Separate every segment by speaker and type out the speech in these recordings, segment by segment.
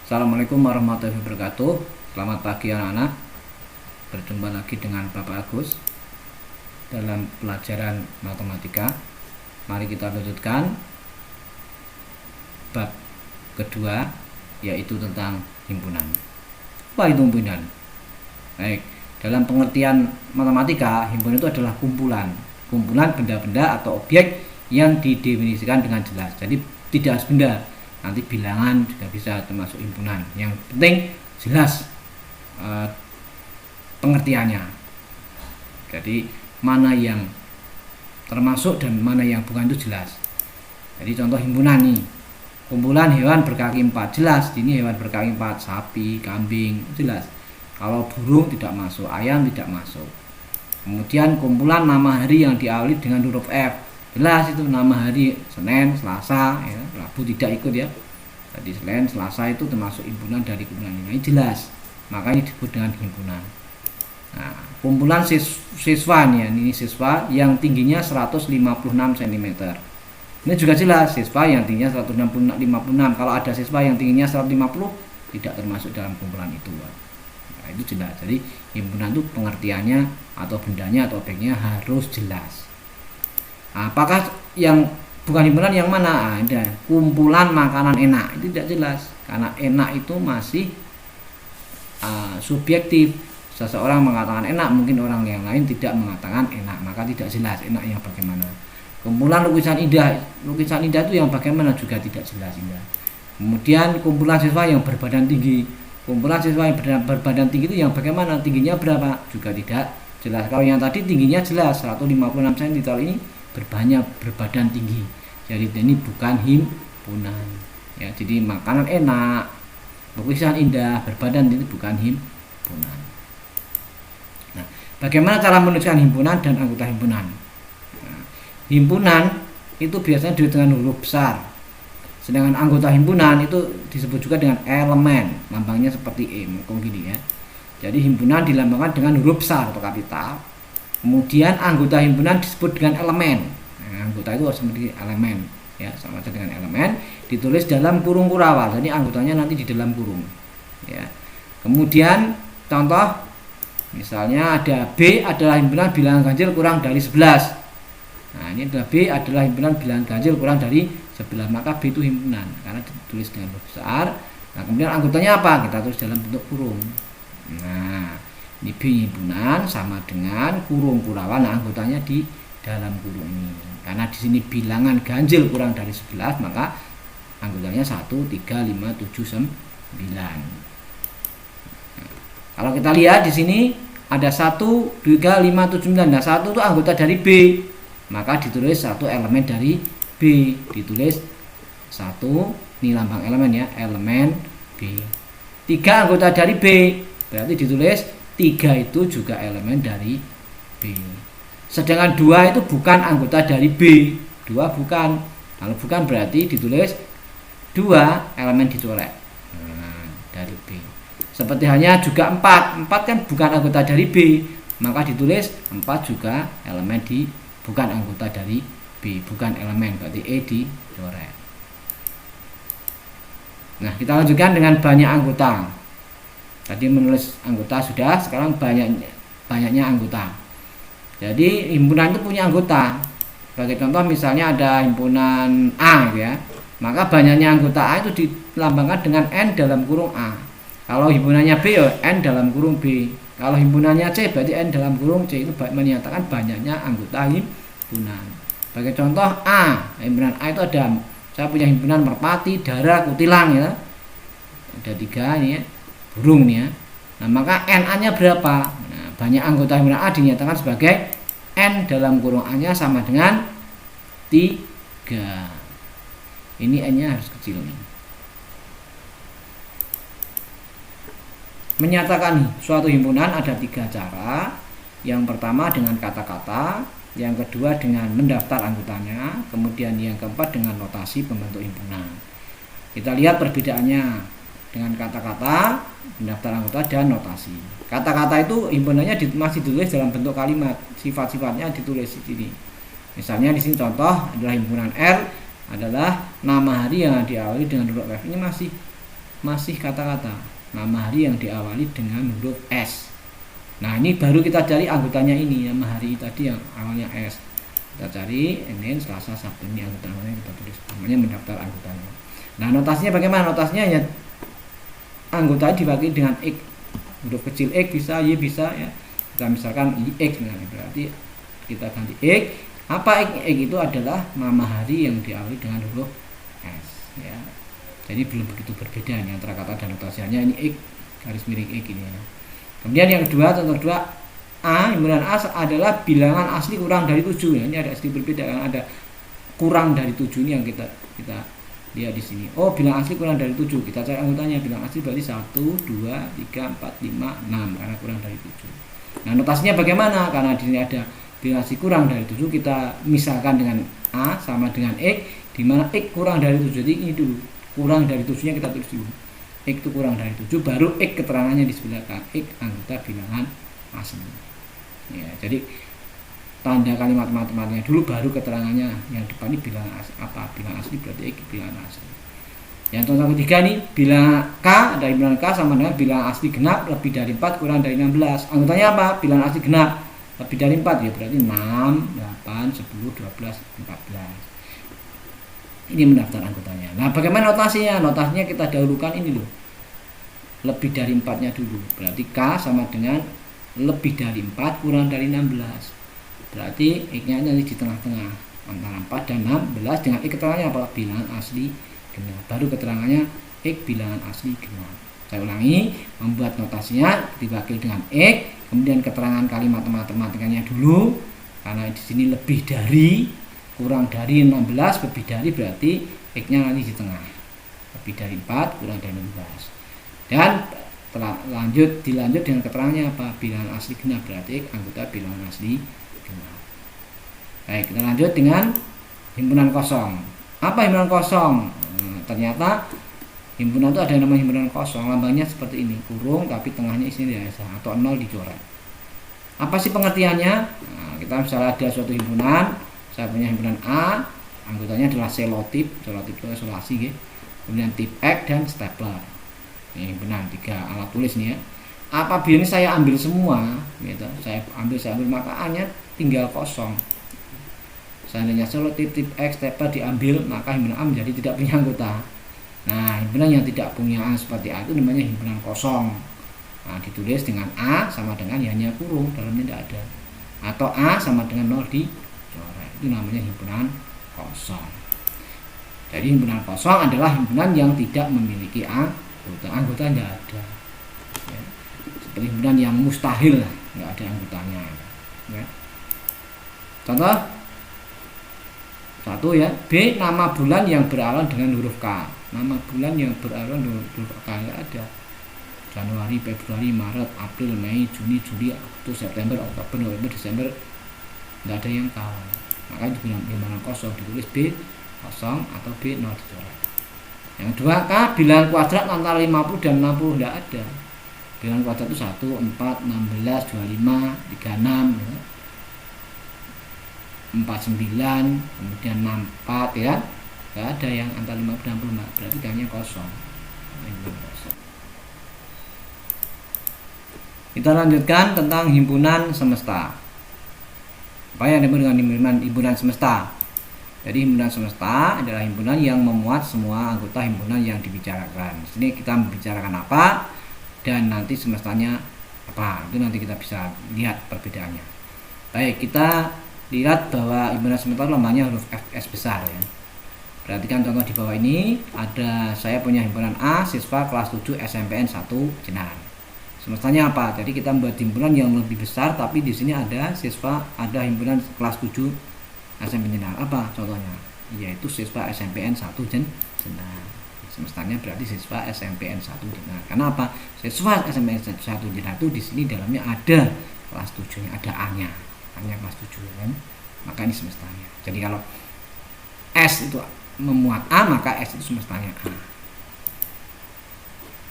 Speaker 1: Assalamualaikum warahmatullahi wabarakatuh. Selamat pagi anak-anak. Berjumpa lagi dengan Bapak Agus dalam pelajaran matematika. Mari kita lanjutkan bab kedua, yaitu tentang himpunan. Apa itu himpunan? Baik, dalam pengertian matematika, himpunan itu adalah kumpulan benda-benda atau objek yang didefinisikan dengan jelas. Jadi tidak harus benda, nanti bilangan juga bisa termasuk himpunan. Yang penting jelas pengertiannya. Jadi mana yang termasuk dan mana yang bukan itu jelas. Jadi contoh himpunan nih, kumpulan hewan berkaki 4, jelas ini hewan berkaki 4, sapi, kambing, jelas. Kalau burung tidak masuk, ayam tidak masuk. Kemudian kumpulan nama hari yang diawali dengan huruf F, jelas itu nama hari Senin, Selasa, ya, Rabu tidak ikut ya. Jadi Senin, Selasa itu termasuk himpunan dari kumpulan ini, jelas. Makanya disebut dengan himpunan. Nah, kumpulan siswa nih, ini siswa yang tingginya 156 cm. Ini juga jelas, siswa yang tingginya 156. Kalau ada siswa yang tingginya 150 tidak termasuk dalam kumpulan itu. Nah, itu jelas. Jadi himpunan itu pengertiannya atau bendanya atau objeknya harus jelas. Apakah yang bukan himpunan yang mana? Ada kumpulan makanan enak, itu tidak jelas karena enak itu masih subjektif. Seseorang mengatakan enak, mungkin orang yang lain tidak mengatakan enak, maka tidak jelas enak yang bagaimana. Kumpulan lukisan indah itu yang bagaimana juga tidak jelas indah. Kemudian kumpulan siswa yang berbadan tinggi, kumpulan siswa yang berbadan tinggi itu yang bagaimana, tingginya berapa juga tidak jelas. Kalau yang tadi tingginya jelas 156 cm, ini berbadan tinggi, jadi ini bukan himpunan ya. Jadi makanan enak, lukisan indah, berbadan itu bukan himpunan. Nah, bagaimana cara menuliskan himpunan dan anggota himpunan? Nah, himpunan itu biasanya ditulis dengan huruf besar, sedangkan anggota himpunan itu disebut juga dengan elemen, lambangnya seperti E, gini ya. Jadi himpunan dilambangkan dengan huruf besar atau kapital. Kemudian anggota himpunan disebut dengan elemen. Nah, anggota itu seperti elemen ya, sama saja dengan elemen, ditulis dalam kurung kurawal. Jadi anggotanya nanti di dalam kurung ya. Kemudian contoh misalnya ada B adalah himpunan bilangan ganjil kurang dari 11. Nah, ini adalah B adalah himpunan bilangan ganjil kurang dari 11, maka B itu himpunan karena ditulis dengan huruf besar. Nah, kemudian anggotanya apa? Kita tulis dalam bentuk kurung. Nah, ini B himpunan sama dengan kurung kurawal. Nah, anggotanya di dalam kurung ini. Karena di sini bilangan ganjil kurang dari 11, maka anggotanya 1, 3, 5, 7, 9. Nah, kalau kita lihat di sini ada 1, 2, 5, 7, 9. Nah, 1 itu anggota dari B, maka ditulis 1 elemen dari B, ditulis 1, ini lambang elemen ya, elemen B. 3 anggota dari B, berarti ditulis 3 itu juga elemen dari B. Sedangkan 2 itu bukan anggota dari B, 2 bukan. Kalau bukan berarti ditulis 2 elemen dicoret dari B. Seperti halnya juga 4 kan bukan anggota dari B, maka ditulis 4 juga elemen bukan anggota dari B, bukan elemen, berarti E dicoret. Nah, kita lanjutkan dengan banyak anggota. Tadi menulis anggota sudah, sekarang banyaknya anggota. Jadi himpunan itu punya anggota. Sebagai contoh misalnya ada himpunan A ya, maka banyaknya anggota A itu dilambangkan dengan N dalam kurung A. Kalau himpunannya B ya N dalam kurung B. Kalau himpunannya C berarti N dalam kurung C. Itu menyatakan banyaknya anggota himpunan. Sebagai contoh A, himpunan A itu ada, saya punya himpunan merpati, dara, kutilang ya. Ada 3 ini ya, burung nih ya. Nah, maka NA-nya berapa? Nah, banyak anggota himpunan A dinyatakan sebagai N dalam kurung A-nya sama dengan 3. Ini N-nya harus kecil nih. Menyatakan suatu himpunan ada 3 cara. Yang pertama dengan kata-kata, yang kedua dengan mendaftar anggotanya, kemudian yang keempat dengan notasi pembentuk himpunan. Kita lihat perbedaannya dengan kata-kata, mendaftar anggota, dan notasi. Kata-kata itu himpunannya masih ditulis dalam bentuk kalimat, sifat-sifatnya ditulis di sini. Misalnya di sini contoh adalah himpunan R adalah nama hari yang diawali dengan huruf F. Ini masih masih kata-kata, nama hari yang diawali dengan huruf S. Nah, ini baru kita cari anggotanya ini, nama hari tadi yang awalnya S. Kita cari Senin, Selasa, Sabtu, ini anggotanya kita tulis, namanya mendaftar anggotanya. Nah, notasinya bagaimana? Notasinya ya anggota dibagi dengan X, huruf kecil X bisa, Y bisa ya. Kita misalkan X, nah, berarti kita ganti X. Apa X? X itu adalah nama hari yang diawali dengan huruf S ya. Jadi belum begitu berbeda nih antara kata dan notasinya, ini X garis miring X ini ya. Kemudian yang kedua, contoh kedua, A, himpunan A adalah bilangan asli kurang dari 7 ya. Ini ada sedikit berbeda kan, ada kurang dari 7 ini yang kita lihat di sini. Oh, bilang asli kurang dari 7. Kita cari anggotanya. Bilang asli berarti 1, 2, 3, 4, 5, 6 karena kurang dari 7. Nah, notasinya bagaimana? Karena di sini ada bilang asli kurang dari 7, kita misalkan dengan A sama dengan X, di mana X kurang dari 7. Jadi ini dulu. Kurang dari 7-nya kita tulis dulu. X itu kurang dari 7, baru X keterangannya di sebelah kanan. X anggota bilangan asli. Ya, jadi tanda kalimat matematikanya dulu baru keterangannya, yang depan ini bilangan asli. Apa bilangan asli berarti X bilangan asli. Yang contoh ketiga nih, bilangan K, dari bilangan K sama dengan bilangan asli genap lebih dari 4 kurang dari 16. Anggotanya apa? Bilangan asli genap lebih dari 4 ya, berarti 6, 8, 10, 12, 14. Ini mendaftar anggotanya. Nah, bagaimana notasinya? Notasinya kita dahulukan ini loh, lebih dari 4-nya dulu. Berarti K sama dengan lebih dari 4 kurang dari 16. Berarti X-nya nanti di tengah-tengah antara 4 dan 16, dengan X keterangannya apa? Bilangan asli genap. Baru keterangannya X bilangan asli genap. Saya ulangi, membuat notasinya diwakili dengan X, kemudian keterangan kalimat matematikanya dulu, karena di sini lebih dari, kurang dari 16, lebih dari berarti X-nya nanti di tengah. Lebih dari 4 kurang dari 16. Dan dilanjut dengan keterangannya apa? Bilangan asli genap, berarti X anggota bilangan asli genap. Baik, kita lanjut dengan himpunan kosong. Apa himpunan kosong? Ternyata himpunan itu ada yang namanya himpunan kosong, lambangnya seperti ini, kurung tapi tengahnya isinya biasa atau 0 dicoret. Apa sih pengertiannya? Nah, kita misalnya ada suatu himpunan, saya punya himpunan A, anggotanya adalah selotip itu isolasi gitu. Kemudian tip X dan stapler. Ini himpunan 3 alat tulis nih ya. Apabila ini saya ambil semua, gitu, saya ambil maka A-nya tinggal kosong. Seandainya selotip, tip X, stapler diambil, maka himpunan A menjadi tidak punya anggota. Nah, himpunan yang tidak punya A seperti A itu namanya himpunan kosong. Nah, ditulis dengan A sama dengan hanya kurung, dalamnya tidak ada. Atau A sama dengan 0 dicoret. Itu namanya himpunan kosong. Jadi himpunan kosong adalah himpunan yang tidak memiliki anggota tidak ada. Ya. Seperti himpunan yang mustahil, nggak ada anggotanya. Ya. Contoh 1 ya, B, nama bulan yang berawalan dengan huruf K. Nama bulan yang berawalan dengan huruf K nggak ada. Januari, Februari, Maret, April, Mei, Juni, Juli, Agustus, September, Oktober, November, Desember, nggak ada yang K. Maka itu bilangan kosong, ditulis B kosong atau B 0 dicoret. Yang kedua, K, bilangan kuadrat antara 50 dan 60 nggak ada. Bilangan kuadrat itu 1, 4, 16, 25, 36 ya. 49, kemudian 64 ya, nggak ada yang antara 50 dan 60, berarti hanya kosong. Kita lanjutkan tentang himpunan semesta. Apa yang disebut dengan himpunan semesta? Jadi himpunan semesta adalah himpunan yang memuat semua anggota himpunan yang dibicarakan. Di sini kita membicarakan apa dan nanti semestanya apa, itu nanti kita bisa lihat perbedaannya. Baik, kita lihat bahwa himpunan semesta lambangnya huruf FS besar ya. Perhatikan contoh di bawah ini, ada saya punya himpunan A, siswa kelas 7 SMPN 1 Jenar. Semestanya apa? Jadi kita membuat himpunan yang lebih besar, tapi di sini ada siswa, ada himpunan kelas 7 SMPN Jenar. Apa contohnya? Yaitu siswa SMPN 1 Jenar. Semestanya berarti siswa SMPN 1 Jenar. Karena apa? Siswa SMPN 1 Jenar itu di sini dalamnya ada kelas 7-nya, ada A-nya. Hanya kelas 7 kan? Maka ini semestanya. Jadi kalau S itu memuat A, maka S itu semestanya A.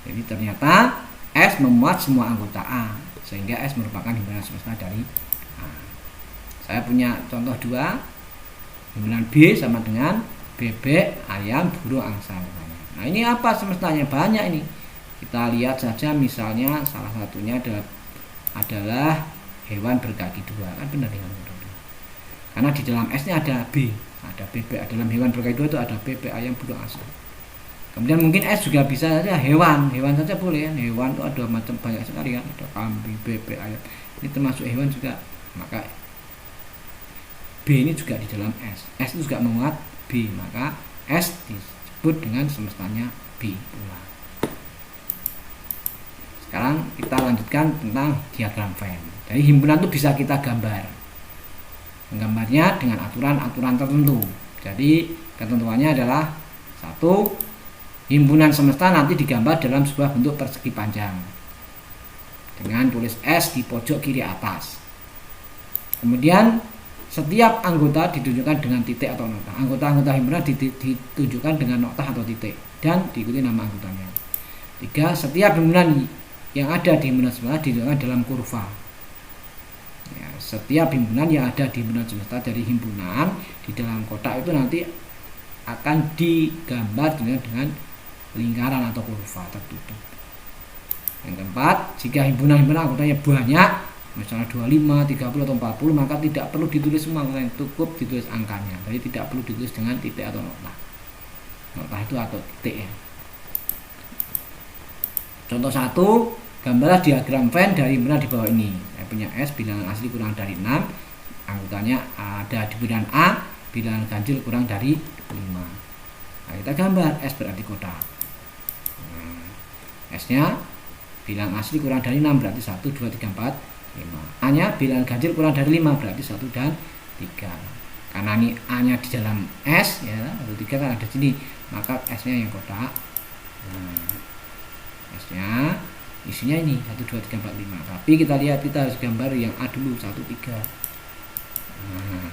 Speaker 1: Jadi ternyata S memuat semua anggota A, sehingga S merupakan himpunan semesta dari A. Saya punya contoh 2, himpunan B sama dengan bebek, ayam, burung, angsa. Nah, ini apa semestanya? Banyak ini. Kita lihat saja misalnya salah satunya adalah hewan berkaki dua. Kan benar hewan berkaki dua. Karena di dalam S-nya ada B, ada bebek. Dalam hewan berkaki dua itu ada bebek, ayam, burung, asap. Kemudian mungkin S juga bisa saja hewan saja boleh kan. Hewan itu ada macam banyak sekali kan. Ada kambing, bebek, ayam. Ini termasuk hewan juga. Maka B ini juga di dalam S. S itu juga memuat B, maka S disebut dengan semestanya B pula. Sekarang kita lanjutkan tentang diagram Venn. Jadi himpunan itu bisa kita gambar. Menggambarnya dengan aturan-aturan tertentu. Jadi ketentuannya adalah satu, himpunan semesta nanti digambar dalam sebuah bentuk persegi panjang dengan tulis S di pojok kiri atas. Kemudian setiap anggota ditunjukkan dengan titik atau nota. Anggota-anggota himpunan ditunjukkan dengan nota atau titik dan diikuti nama anggotanya. 3. Setiap himpunan yang ada di himpunan semesta ditunjukkan dalam kurva. Ya, setiap himpunan yang ada di himpunan semesta dari himpunan di dalam kotak itu nanti akan digambar dengan lingkaran atau kurva tertutup. Yang keempat, jika himpunan-himpunan anggotanya banyak, misalnya 25, 30 atau 40, maka tidak perlu ditulis semua, cukup ditulis angkanya. Jadi tidak perlu ditulis dengan titik atau nota. Nota itu atau titik ya. Contoh 1, gambarlah diagram Venn dari himpunan di bawah ini. Saya punya S, bilangan asli kurang dari 6, anggotanya ada di himpunan A, bilangan ganjil kurang dari 5. Nah, kita gambar S berarti kotak. S-nya bilangan asli kurang dari 6 berarti 1, 2, 3, 4, 5. A-nya bilangan ganjil kurang dari 5 berarti 1 dan 3. Karena ini A-nya di dalam S ya, 1, 3 kan ada di sini, maka S-nya yang kotak. Nah, S-nya isinya ini 1, 2, 3, 4, 5. Tapi kita lihat, kita harus gambar yang A dulu, 1, 3. Nah,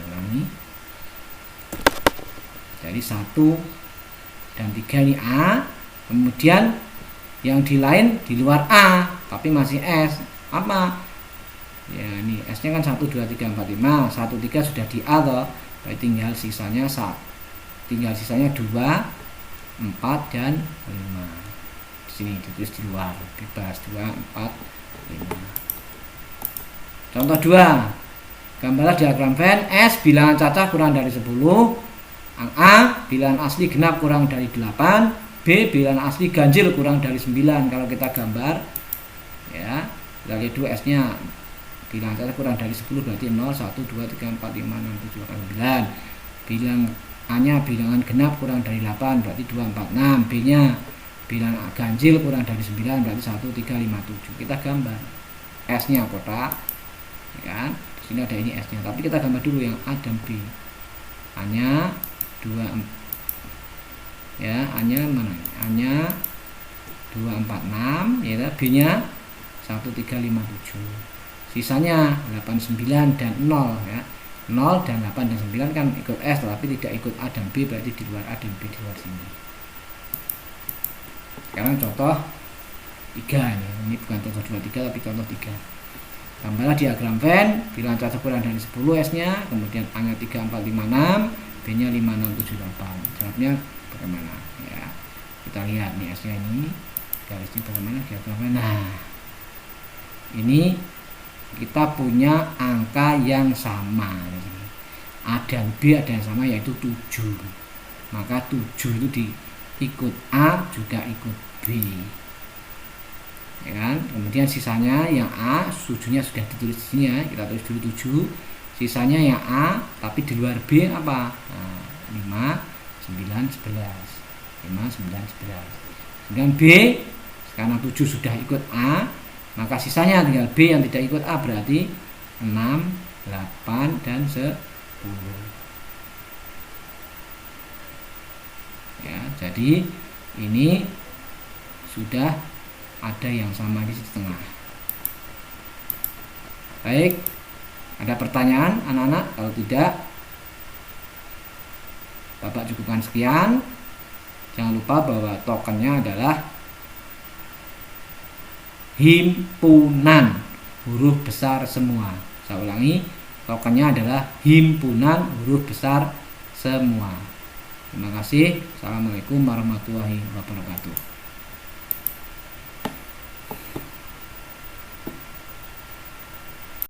Speaker 1: jalan ini. Jadi 1 dan 3 ini A. Kemudian yang di lain di luar A tapi masih S apa ya, ini S nya kan 1, 2, 3, 4, 5. 1, 3 sudah di A toh, berarti tinggal sisanya 2, 4 dan 5. Di sini ditulis di luar bebas 2, 4, 5. Contoh 2, gambarlah diagram Venn. S bilangan cacah kurang dari 10, A bilangan asli genap kurang dari 8, B bilangan asli ganjil kurang dari 9. Kalau kita gambar ya, kita lihat dulu S-nya bilangan cacah kurang dari 10 berarti 0, 1, 2, 3, 4, 5, 6, 7, 8, 9. Bilang A-nya bilangan genap kurang dari 8 berarti 2, 4, 6. B-nya bilangan ganjil kurang dari 9 berarti 1, 3, 5, 7. Kita gambar S-nya kotak ya kan. Di sini ada ini S-nya, tapi kita gambar dulu yang A dan B. A-nya 2, 4 ya, A-nya mana? A-nya 2, 4, 6 ya, B-nya 1, 3, 5, 7. Sisanya 8, 9 dan 0 ya. 0 dan 8 dan 9 kan ikut S tapi tidak ikut A dan B, berarti di luar A dan B, di luar sini. Sekarang contoh 3 ini bukan contoh 2, 3 tapi contoh 3. Gambarlah diagram Venn, bilangan cacah kurang dari 10 S-nya, kemudian A-nya 3, 4, 5, 6, B-nya 5, 6, 7, 8. Jawabnya bagaimana ya, kita lihat nih S-nya ini garisnya bagaimana diagramnya. Nah, ini kita punya angka yang sama, A dan B ada yang sama yaitu 7, maka 7 itu diikut A juga ikut B ya kan. Kemudian sisanya yang A 7-nya sudah ditulis di sini ya, kita tulis dulu 7. Sisanya yang A tapi di luar B apa? Nah, 5, 9, 11. 5, 9, 11. Kemudian B, karena 7 sudah ikut A, maka sisanya tinggal B yang tidak ikut A, berarti 6, 8, dan 10. Ya, jadi ini sudah ada yang sama di tengah. Baik, ada pertanyaan anak-anak? Kalau tidak, Bapak cukupkan sekian. Jangan lupa bahwa tokennya adalah himpunan huruf besar semua. Saya ulangi, tokennya adalah himpunan huruf besar semua. Terima kasih. Assalamualaikum warahmatullahi wabarakatuh.